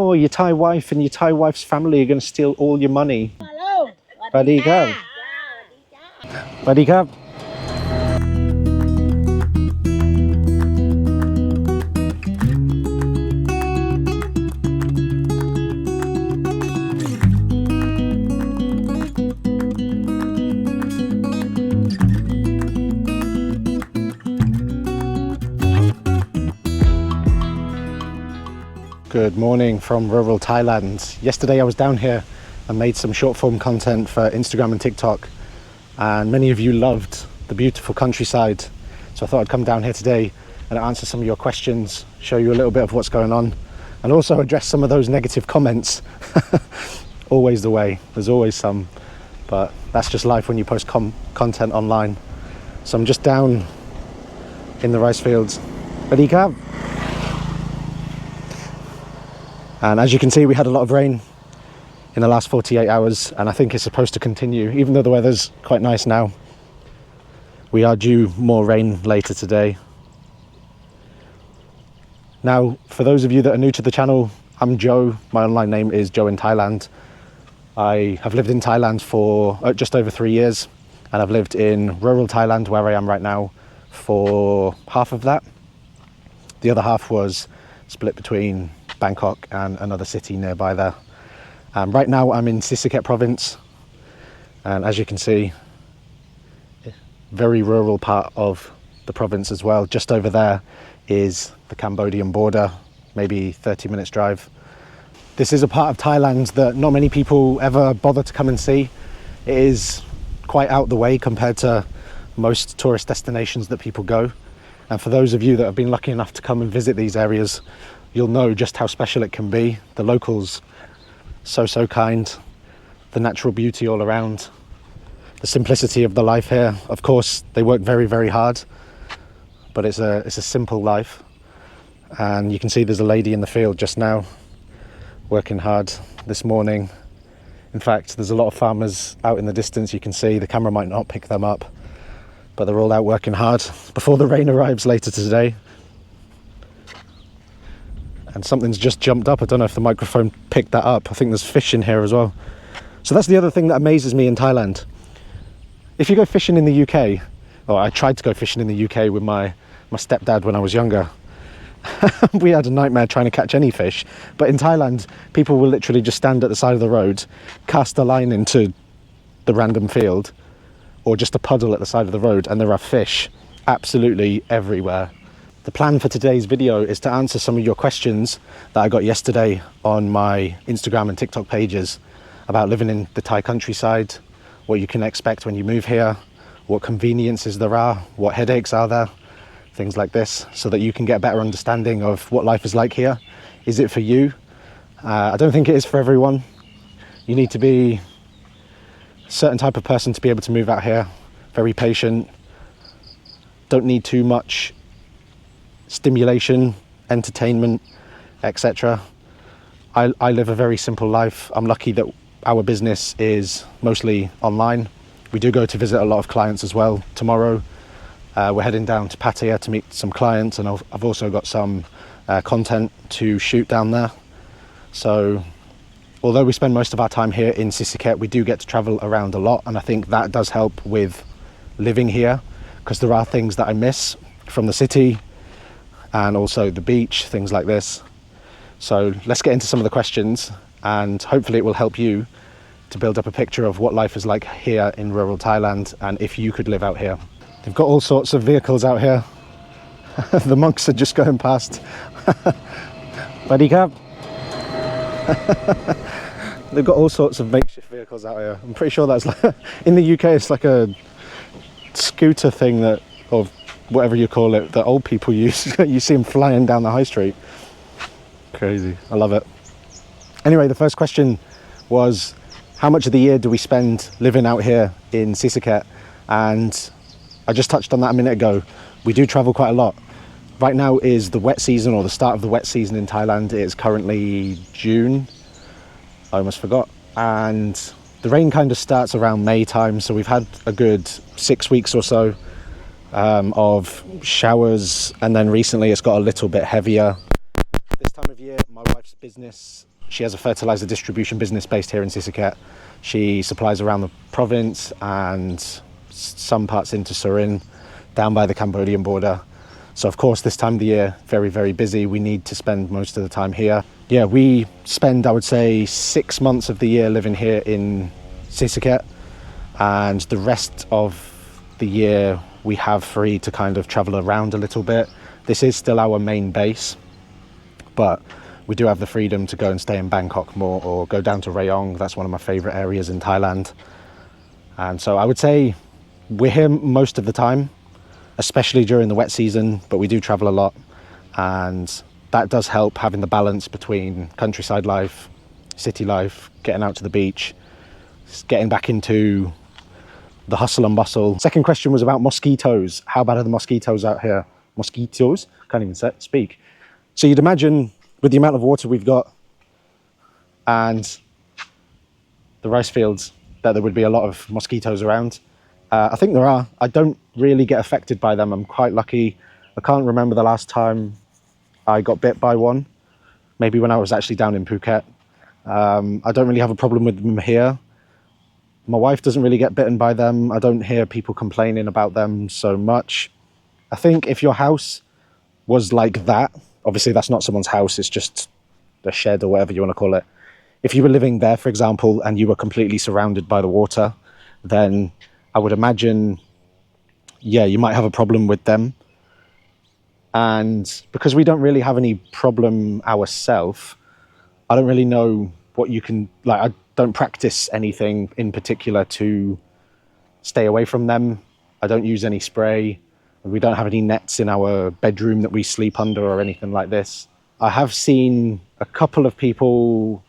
Oh, your Thai wife and your Thai wife's family are going to steal all your money. สวัสดีครับ สวัสดีครับ Good morning from rural Thailand. Yesterday I was down here and made some short form content for Instagram and TikTok, and many of you loved the beautiful countryside, so I thought I'd come down here today and answer some of your questions, show you a little bit of what's going on, and also address some of those negative comments. Always the way, there's always some, but that's just life when you post content online. So I'm just down in the rice fields. Ready, Cab? And as you can see, we had a lot of rain in the last 48 hours, and I think it's supposed to continue, even though the weather's quite nice now. We are due more rain later today. Now, for those of you that are new to the channel, I'm Joe. My online name is Joe in Thailand. I have lived in Thailand for just over 3 years, and I've lived in rural Thailand, where I am right now, for half of that. The other half was split between Bangkok and another city nearby there. Right now I'm in Sisaket province, and as you can see, very rural part of the province as well. Just over there is the Cambodian border, maybe 30 minutes drive. This is a part of Thailand that not many people ever bother to come and see. It is quite out the way compared to most tourist destinations that people go. And for those of you that have been lucky enough to come and visit these areas, you'll know just how special it can be. The locals, so kind. The natural beauty all around. The simplicity of the life here. Of course, they work very hard, but it's a simple life. And you can see there's a lady in the field just now, working hard this morning. In fact, there's a lot of farmers out in the distance. You can see the camera might not pick them up, but they're all out working hard before the rain arrives later today. And something's just jumped up. I don't know if the microphone picked that up. I think there's fish in here as well. So that's the other thing that amazes me in Thailand. If you go fishing in the UK, or I tried to go fishing in the UK with my stepdad when I was younger. We had a nightmare trying to catch any fish. But in Thailand, people will literally just stand at the side of the road, cast a line into the random field, or just a puddle at the side of the road, and there are fish absolutely everywhere. The plan for today's video is to answer some of your questions that I got yesterday on my Instagram and TikTok pages about living in the Thai countryside, what you can expect when you move here, what conveniences there are, what headaches are there, things like this, so that you can get a better understanding of what life is like here. Is it for you? I don't think it is for everyone. You need to be a certain type of person to be able to move out here. Very patient, don't need too much stimulation, entertainment, etc. I live a very simple life. I'm lucky that our business is mostly online. We do go to visit a lot of clients as well. Tomorrow we're heading down to Pattaya to meet some clients, and I've also got some content to shoot down there. So although we spend most of our time here in Sisaket, we do get to travel around a lot, and I think that does help with living here, because there are things that I miss from the city, and also the beach, things like this. So let's get into some of the questions, and hopefully it will help you to build up a picture of what life is like here in rural Thailand, and if you could live out here. They've got all sorts of vehicles out here. The monks are just going past. Buddy cab. They've got all sorts of makeshift vehicles out here. I'm pretty sure that's like, in the UK it's like a scooter thing that, or whatever you call it, that old people use. You see them flying down the high street. Crazy. I love it. Anyway, the first question was, how much of the year do we spend living out here in Sisaket? And I just touched on that a minute ago. We do travel quite a lot. Right now is the wet season, or the start of the wet season in Thailand. It is currently June. I almost forgot. And the rain kind of starts around May time. So we've had a good 6 weeks or so of showers, and then recently it's got a little bit heavier. This time of year, my wife's business She has a fertilizer distribution business based here in Sisaket. She supplies around the province and some parts into Surin, down by the Cambodian border. So of course, this time of the year, very, very busy. We need to spend most of the time here. Yeah, we spend, I would say, 6 months of the year living here in Sisaket, and the rest of the year we have free to kind of travel around a little bit. This is still our main base, but we do have the freedom to go and stay in Bangkok more, or go down to Rayong. That's one of my favorite areas in Thailand. And so I would say we're here most of the time, especially during the wet season, but we do travel a lot. And that does help, having the balance between countryside life, city life, getting out to the beach, getting back into the hustle and bustle. Second question was about mosquitoes. How bad are the mosquitoes out here? Mosquitoes? Can't even speak. So you'd imagine with the amount of water we've got and the rice fields that there would be a lot of mosquitoes around. I think there are. I don't really get affected by them. I'm quite lucky. I can't remember the last time I got bit by one. Maybe when I was actually down in Phuket. I don't really have a problem with them here. My wife doesn't really get bitten by them. I don't hear people complaining about them so much. I think if your house was like that, obviously that's not someone's house, it's just a shed or whatever you want to call it. If you were living there, for example, and you were completely surrounded by the water, then I would imagine, yeah, you might have a problem with them. And because we don't really have any problem ourselves, I don't really know what you can, like, I don't practice anything in particular to stay away from them. I don't use any spray. We don't have any nets in our bedroom that we sleep under or anything like this. I have seen a couple of people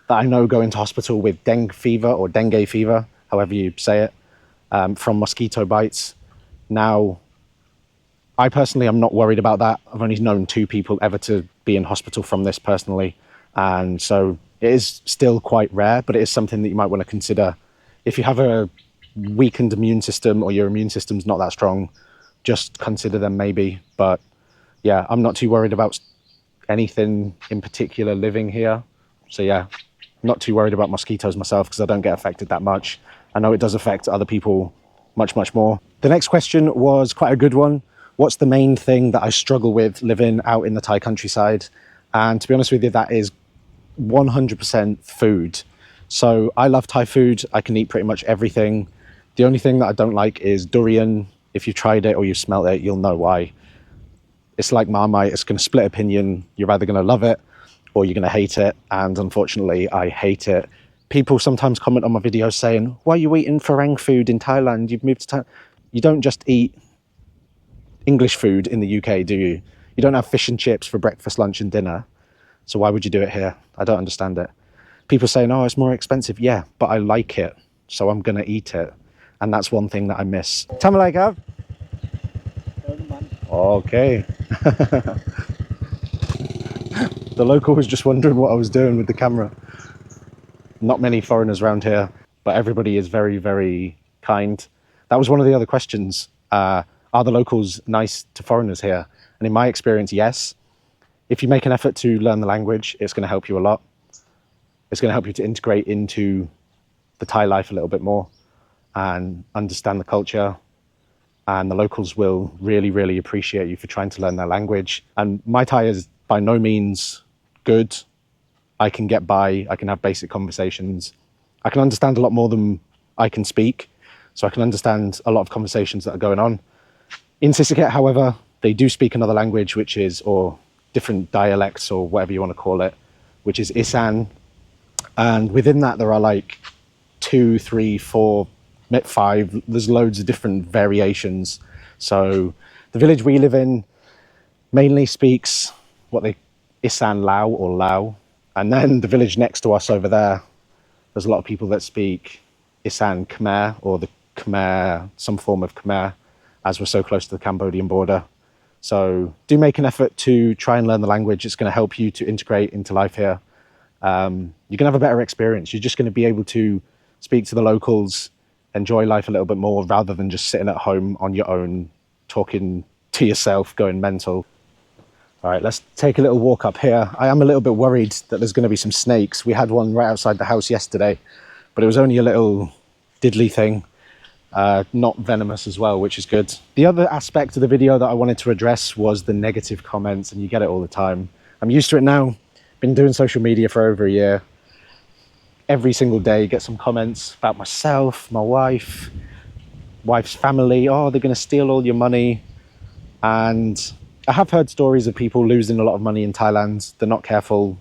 that I know go into hospital with dengue fever, or dengue fever, however you say it, from mosquito bites. Now, I personally am not worried about that. I've only known 2 people ever to be in hospital from this personally. And so it is still quite rare, but it is something that you might want to consider. If you have a weakened immune system, or your immune system's not that strong, just consider them maybe. But yeah, I'm not too worried about anything in particular living here. So yeah, not too worried about mosquitoes myself, because I don't get affected that much. I know it does affect other people much, much more. The next question was quite a good one. What's the main thing that I struggle with living out in the Thai countryside? And to be honest with you, that is 100% food. So I love Thai food. I can eat pretty much everything. The only thing that I don't like is durian. If you've tried it or you've smelled it, you'll know why. It's like Marmite. It's going to split opinion. You're either going to love it or you're going to hate it. And unfortunately, I hate it. People sometimes comment on my videos saying, why are you eating Farang food in Thailand? You've moved to Thailand. You don't just eat English food in the UK, do you? You don't have fish and chips for breakfast, lunch and dinner. So why would you do it here? I don't understand it. People saying, oh, it's more expensive. Yeah, but I like it, so I'm going to eat it. And that's one thing that I miss. Tamalai Kav? Okay. The local was just wondering what I was doing with the camera. Not many foreigners around here, but everybody is very, very kind. That was one of the other questions. Are the locals nice to foreigners here? And in my experience, yes. If you make an effort to learn the language, it's going to help you a lot. It's going to help you to integrate into the Thai life a little bit more and understand the culture. And the locals will really, really appreciate you for trying to learn their language. And my Thai is by no means good. I can get by. I can have basic conversations. I can understand a lot more than I can speak. So I can understand a lot of conversations that are going on. In Sisaket, however, they do speak another language, which is, or different dialects or whatever you want to call it, which is Isan. And within that, there are like 2, 3, 4, 5, there's loads of different variations. So the village we live in mainly speaks what they Isan Lao or Lao. And then the village next to us over there, there's a lot of people that speak Isan Khmer, or the Khmer, some form of Khmer, as we're so close to the Cambodian border. So do make an effort to try and learn the language. It's going to help you to integrate into life here. You're going to have a better experience. You're just going to be able to speak to the locals, enjoy life a little bit more, rather than just sitting at home on your own, talking to yourself, going mental. All right, let's take a little walk up here. I am a little bit worried that there's going to be some snakes. We had one right outside the house yesterday, but it was only a little diddly thing, not venomous as well, which is good. The other aspect of the video that I wanted to address was the negative comments, and you get it all the time. I'm used to it now. Been doing social media for over a year. Every single day get some comments about myself, my wife's family. Oh, they're going to steal all your money. And I have heard stories of people losing a lot of money in Thailand. They're not careful.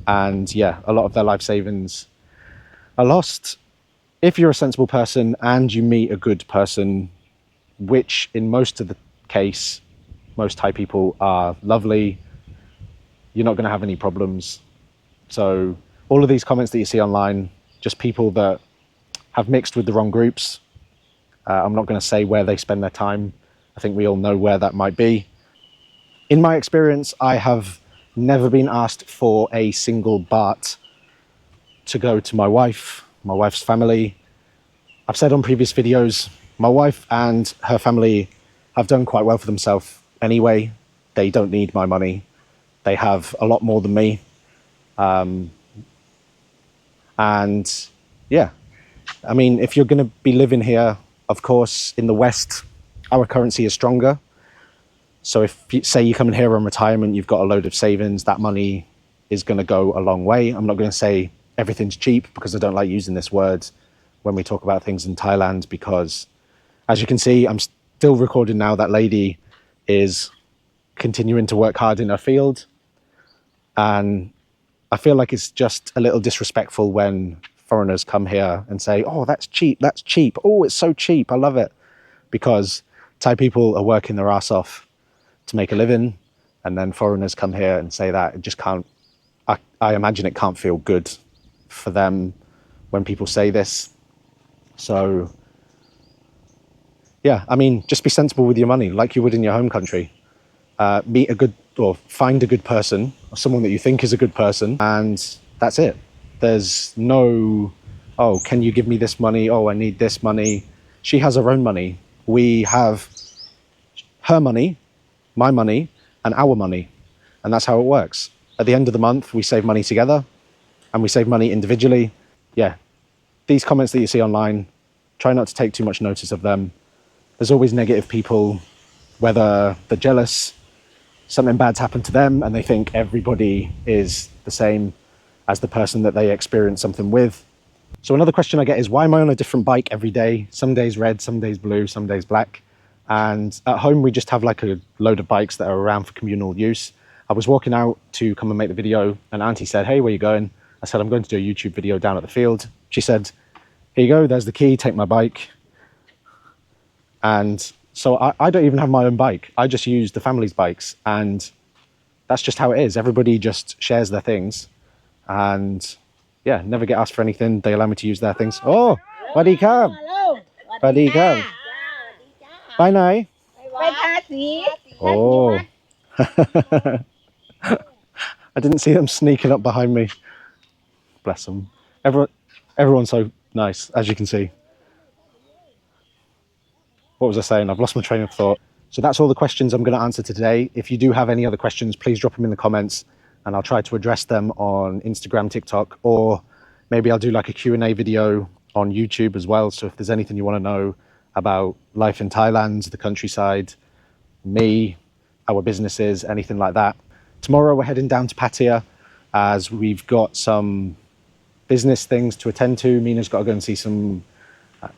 And yeah, a lot of their life savings are lost. If you're a sensible person and you meet a good person, which in most of the case, most Thai people are lovely, you're not going to have any problems. So all of these comments that you see online, just people that have mixed with the wrong groups. I'm not going to say where they spend their time. I think we all know where that might be. In my experience, I have never been asked for a single baht to go to my wife's family. I've said on previous videos, my wife and her family have done quite well for themselves anyway. They don't need my money. They have a lot more than me. And yeah, I mean, if you're going to be living here, of course, in the West, our currency is stronger. So if you say you come in here on retirement, you've got a load of savings, that money is going to go a long way. I'm not going to say everything's cheap because I don't like using this word when we talk about things in Thailand, because as you can see, I'm still recording now. That lady is continuing to work hard in her field. And I feel like it's just a little disrespectful when foreigners come here and say, oh, that's cheap, that's cheap. Oh, it's so cheap, I love it. Because Thai people are working their ass off to make a living, and then foreigners come here and say that. It just can't, I imagine it can't feel good for them when people say this. So, yeah, I mean, just be sensible with your money like you would in your home country. Meet a good, or find a good person, or someone that you think is a good person, and that's it. There's no, oh, can you give me this money? Oh, I need this money. She has her own money. We have her money, my money, and our money. And that's how it works. At the end of the month, we save money together, and we save money individually. Yeah, these comments that you see online, try not to take too much notice of them. There's always negative people, whether they're jealous, something bad's happened to them, and they think everybody is the same as the person that they experience something with. So another question I get is, why am I on a different bike every day? Some days red, some days blue, some days black. And at home, we just have like a load of bikes that are around for communal use. I was walking out to come and make the video, and Auntie said, hey, where are you going? I said, I'm going to do a YouTube video down at the field. She said, here you go, there's the key, take my bike. And so I don't even have my own bike. I just use the family's bikes, and that's just how it is. Everybody just shares their things, and yeah, never get asked for anything. They allow me to use their things. Oh, Waddy Cab. Waddy Cab. Bye now. Oh. I didn't see them sneaking up behind me. Bless them. Everyone's so nice, as you can see. What was I saying? I've lost my train of thought. So that's all the questions I'm going to answer today. If you do have any other questions, please drop them in the comments, and I'll try to address them on Instagram, TikTok, or maybe I'll do like a Q&A video on YouTube as well. So if there's anything you want to know about life in Thailand, the countryside, me, our businesses, anything like that. Tomorrow we're heading down to Pattaya as we've got some business things to attend to. Mina's got to go and see some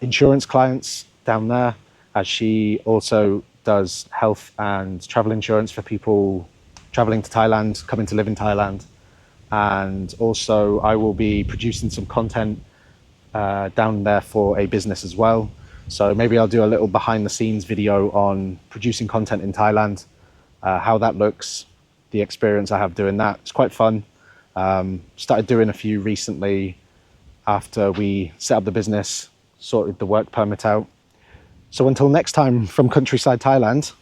insurance clients down there, as she also does health and travel insurance for people traveling to Thailand, coming to live in Thailand. And also I will be producing some content down there for a business as well. So maybe I'll do a little behind the scenes video on producing content in Thailand, how that looks, the experience I have doing that. It's quite fun. Started doing a few recently after we set up the business, sorted the work permit out. So until next time from countryside Thailand,